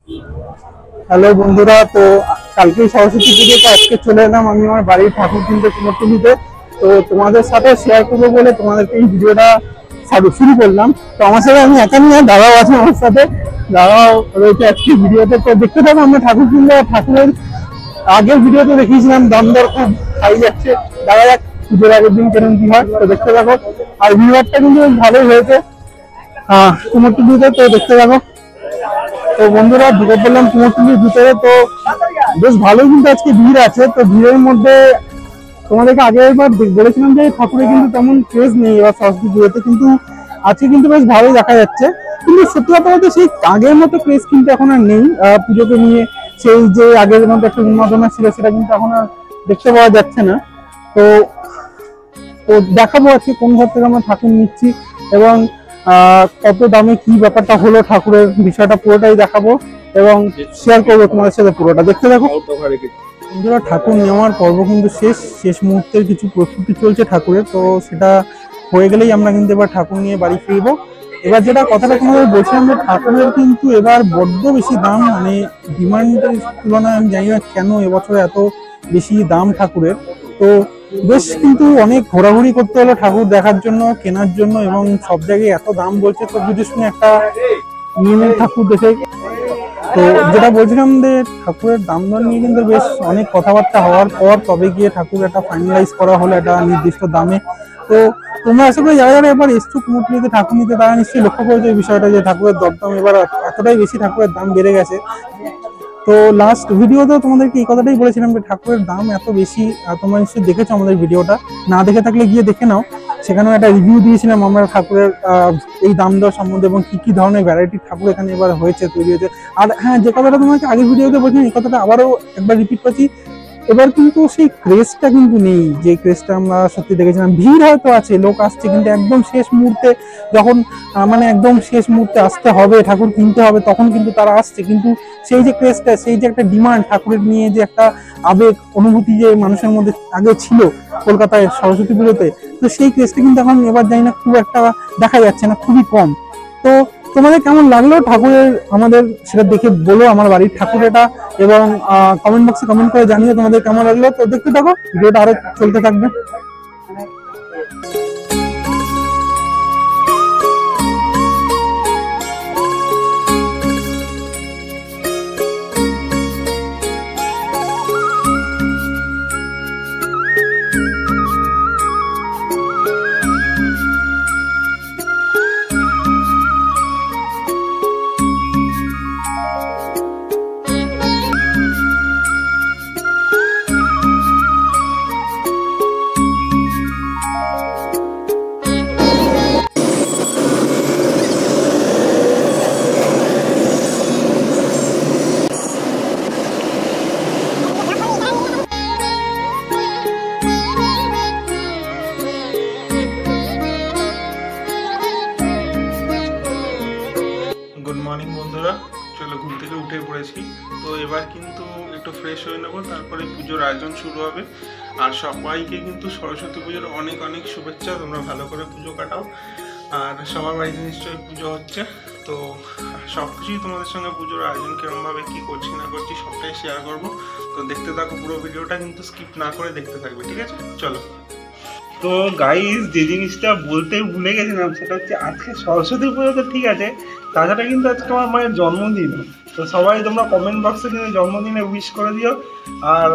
Hello বন্ধুরা, তো কালকে সরস্বতী পুজো, তো আজকে চলে এলাম আমি আমার বাড়ির ঠাকুর কিনতে কুমোরটুলিতে। তো তোমাদের সাথে শেয়ার করবো বলে তোমাদেরকে এই ভিডিওটা শুরু করলাম। তো আমার সাথে আমি একা নিয়ে দাদাও আছে, আমার সাথে দাদাও রয়েছে আজকে ভিডিওতে। তো দেখতে থাকো আমরা ঠাকুর কিনবো। ঠাকুরের আগের ভিডিওতে দেখিয়েছিলাম দাম দর খুব হাই যাচ্ছে, দেখা যাক পুজোর আগের দিন কেমন কি হয়। তো দেখতে থাকো, আর ভিউয়ারটা কিন্তু বেশ ভালোই হয়েছে কুমোরটুলিতে, তো দেখতে থাকো। তো বন্ধুরা ঢুকে পড়লাম কুমোরটুলির ভিতরে। তো বেশ ভালোই কিন্তু আজকে ভিড় আছে। তো ভিড়ের মধ্যে তোমাদেরকে আগে একবার বলেছিলাম যে ঠাকুরের কিন্তু তেমন ক্রেজ নেই এবার সরস্বতী পুজোতে, কিন্তু আজকে কিন্তু বেশ ভালোই দেখা যাচ্ছে। কিন্তু সত্যি কথা বলতে সেই আগের মতো ক্রেজ কিন্তু এখন আর নেই পুজোকে নিয়ে। সেই যে আগের মতো একটা উন্মাদনা ছিল সেটা কিন্তু এখন আর দেখতে পাওয়া যাচ্ছে না। তো তো দেখাবো আজকে কোন ঘর থেকে আমরা ঠাকুর নিচ্ছি এবং কত দামে কি ব্যাপারটা হলো ঠাকুরের বিষয়টা পুরোটাই দেখাবো এবং শেয়ার করবো তোমাদের সাথে। পুরোটা দেখতে থাকো বন্ধুরা। ঠাকুর নেওয়ার পর্ব কিন্তু শেষ মুহূর্তের কিছু প্রস্তুতি চলছে ঠাকুরের। তো সেটা হয়ে গেলেই আমরা কিন্তু এবার ঠাকুর নিয়ে বাড়ি ফিরবো। এবার যেটা কথাটা তোমাদের বলছিলাম যে ঠাকুরের কিন্তু এবার বড্ড বেশি দাম, মানে ডিমান্ডের তুলনায় আমি জানি না কেন এবছর এত বেশি দাম ঠাকুরের। তো বেশ কিন্তু অনেক ঘোরাঘুরি করতে হলো ঠাকুর দেখার জন্য, কেনার জন্য, এবং সব জায়গায় এত দাম বলছে। তো বুঝে শুনে একটা নিয়মের ঠাকুর দেখে। তো যেটা বলছিলাম যে ঠাকুরের দাম দর নিয়ে কিন্তু বেশ অনেক কথাবার্তা হওয়ার পর তবে গিয়ে ঠাকুর একটা ফাইনালাইজ করা হলো একটা নির্দিষ্ট দামে। তো তোমরা আশা করি যারা যারা এবার এসছো কুমোরটুলিতে ঠাকুর নিতে তারা নিশ্চয়ই লক্ষ্য করেছো এই বিষয়টা যে ঠাকুরের দরদাম এবার এতটাই বেশি, ঠাকুরের দাম বেড়ে গেছে। তো লাস্ট ভিডিওতেও তোমাদেরকে এই কথাটাই বলেছিলাম যে ঠাকুরের দাম এত বেশি। তোমরা নিশ্চয়ই দেখেছো আমাদের ভিডিওটা, না দেখে থাকলে গিয়ে দেখে নাও। সেখানেও একটা রিভিউ দিয়েছিলাম আমরা ঠাকুরের এই দাম দর সম্বন্ধে এবং কি কি ধরনের ভ্যারাইটি ঠাকুর এখানে এবার হয়েছে, তৈরি হয়েছে। আর হ্যাঁ, যে কথাটা তোমাকে আগের ভিডিওতে বলছিলাম এই কথাটা আবারও একবার রিপিট করছি, এবার কিন্তু সেই ক্রেজটা কিন্তু নেই যে ক্রেজটা আমরা সত্যি দেখেছিলাম। ভিড় হয়তো আছে, লোক আসছে, কিন্তু একদম শেষ মুহূর্তে যখন মানে একদম শেষ মুহূর্তে আসতে হবে, ঠাকুর কিনতে হবে, তখন কিন্তু তারা আসছে। কিন্তু সেই যে ক্রেজটা, সেই যে একটা ডিমান্ড ঠাকুরের নিয়ে, যে একটা আবেগ অনুভূতি যে মানুষের মধ্যে আগে ছিল কলকাতায় সরস্বতী পুজোতে, তো সেই ক্রেজটা কিন্তু এখন এবার জানি না খুব একটা দেখা যাচ্ছে না, খুবই কম। তো তোমাদের কেমন লাগলো ঠাকুরের আমাদের সেটা দেখে বলো, আমার বাড়ির ঠাকুর এটা, এবং কমেন্ট বক্সে কমেন্ট করে জানিয়ে তোমাদের কেমন লাগলো। তো দেখতে থাকো, ভিডিওটা আরো চলতে থাকবে। গুড মর্নিং বন্ধুরা, চলো ঘুম থেকে উঠে পড়েছি। তো এবার কিন্তু একটু ফ্রেশ হয়ে নেবো, তারপরে পুজোর আয়োজন শুরু হবে। আর সবাইকে কিন্তু সরস্বতী পুজোর অনেক অনেক শুভেচ্ছা। তোমরা ভালো করে পুজো কাটাও। আর সবার বাড়িতে নিশ্চয়ই পুজো হচ্ছে। তো সব কিছুই তোমাদের সঙ্গে পুজোর আয়োজন কীরকমভাবে কী করছি না করছি সবটাই শেয়ার করবো। তো দেখতে থাকো পুরো ভিডিওটা, কিন্তু স্কিপ না করে দেখতে থাকবে, ঠিক আছে? চলো। তো গাইস, যে জিনিসটা বলতে ভুলে গেছিলাম সেটা হচ্ছে আজকে সরস্বতী পুজো, তো ঠিক আছে, তাছাড়া কিন্তু আজকে আমার মায়ের জন্মদিন। তো সবাই তোমরা কমেন্ট বক্সে কিন্তু জন্মদিনে উইশ করে দিও আর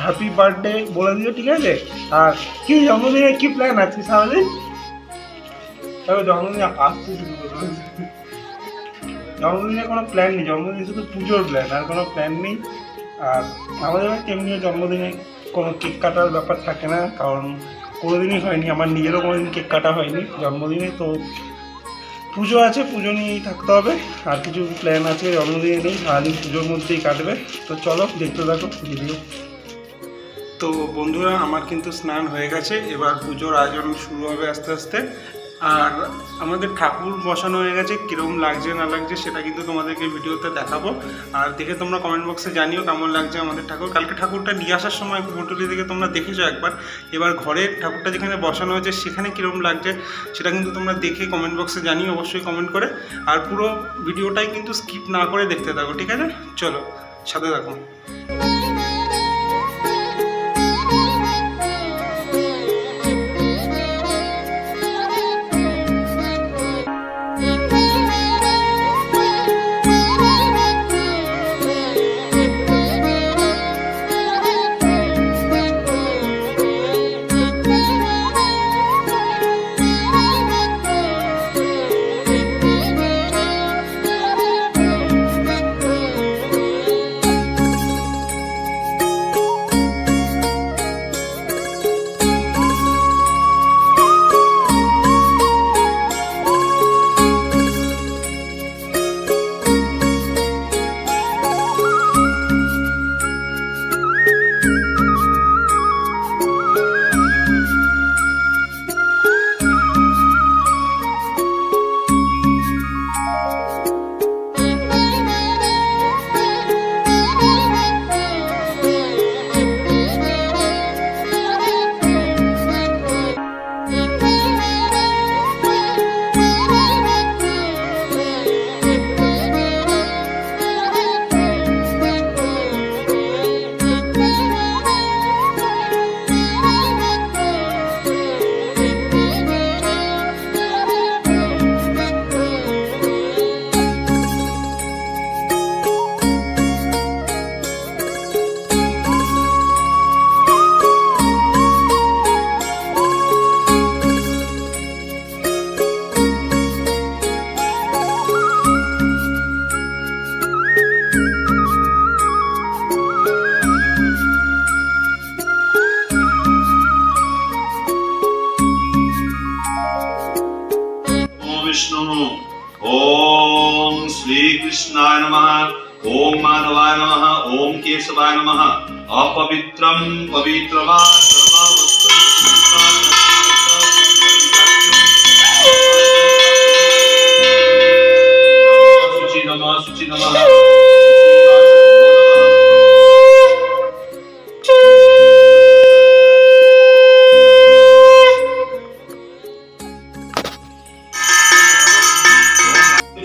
হ্যাপি বার্থডে বলে দিও, ঠিক আছে? আর কি জন্মদিনে কি প্ল্যান আছে সারাদিন? তবে জন্মদিনে আসতে শুরু করবো। জন্মদিনে কোনো প্ল্যান নেই, জন্মদিনে শুধু পুজোর প্ল্যান, আর কোনো প্ল্যান নেই। আর আমাদের এমনিও জন্মদিনে কোনো কেক কাটার ব্যাপার থাকে না, কারণ কোনোদিনই হয়নি, আমার নিজেরও কোনোদিন কেক কাটা হয়নি জন্মদিনে। তো পুজো আছে, পুজো নিয়েই থাকতে হবে। আর কিছু প্ল্যান আছে জন্মদিনে নেই, সারাদিন পুজোর মধ্যেই কাটবে। তো চলো দেখতে থাকো ভিডিও। তো বন্ধুরা, আমার কিন্তু স্নান হয়ে গেছে, এবার পুজোর আয়োজন শুরু হবে আস্তে আস্তে। আর আমাদের ঠাকুর বসানো হয়ে গেছে, কীরকম লাগছে না লাগছে সেটা কিন্তু তোমাদেরকে ভিডিওতে দেখাবো। আর দেখে তোমরা কমেন্ট বক্সে জানিও কেমন লাগছে আমাদের ঠাকুর। কালকে ঠাকুরটা নিয়ে আসার সময় কুমোরটুলি থেকে তোমরা দেখেছো একবার, এবার ঘরের ঠাকুরটা যেখানে বসানো হয়েছে সেখানে কীরকম লাগছে সেটা কিন্তু তোমরা দেখে কমেন্ট বক্সে জানিও অবশ্যই কমেন্ট করে। আর পুরো ভিডিওটাই কিন্তু স্কিপ না করে দেখতে থাকো, ঠিক আছে? চলো সাথে থাকো। ओम श्री कृष्णाय नमः। ओम माधवाय नमः। ओम केशवाय नमः। अपवित्रं पवित्रवा शुचि नमः शुचि नमः।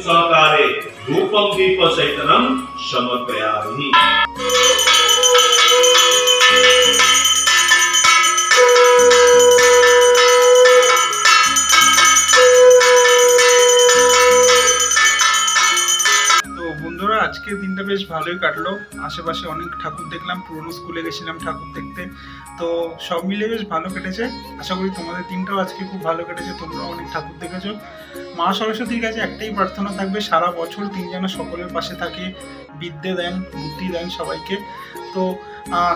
सहकारे धूपं दीपसहितं समर्पयामि। বন্ধুরা আজকের দিনটা বেশ ভালোই কাটলো। আশেপাশে অনেক ঠাকুর দেখলাম, পুরনো স্কুলে গেছিলাম ঠাকুর দেখতে, তো সব মিলে বেশ ভালো কেটেছে। আশা করি তোমাদের দিনটাও আজকে খুব ভালো কেটেছে, তোমরাও অনেক ঠাকুর দেখেছো। মা সরস্বতীর কাছে একটাই প্রার্থনা থাকবে, সারা বছর তিনি যেন সকলের পাশে থাকে, বিদ্যে দেন, বুদ্ধি দেন সবাইকে। তো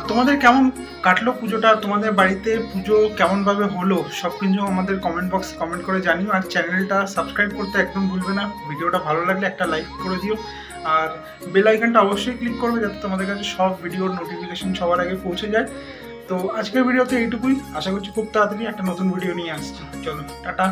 তোমাদের কেমন কাটলো পুজোটা, তোমাদের বাড়িতে পুজো কেমনভাবে হলো সব কিছু আমাদের কমেন্ট বক্সে কমেন্ট করে জানিও। আর চ্যানেলটা সাবস্ক্রাইব করতে একদম ভুলবে না। ভিডিওটা ভালো লাগলে একটা লাইক করে দিও, আর বেল আইকনটা অবশ্যই ক্লিক করবে যাতে তোমাদের কাছে সব ভিডিওর নোটিফিকেশন সবার আগে পৌঁছে যায়। তো আজকের ভিডিওতে এইটুকুই, আশা করছি খুব তাড়াতাড়ি একটা নতুন ভিডিও নিয়ে আসছি। চলো টাটা।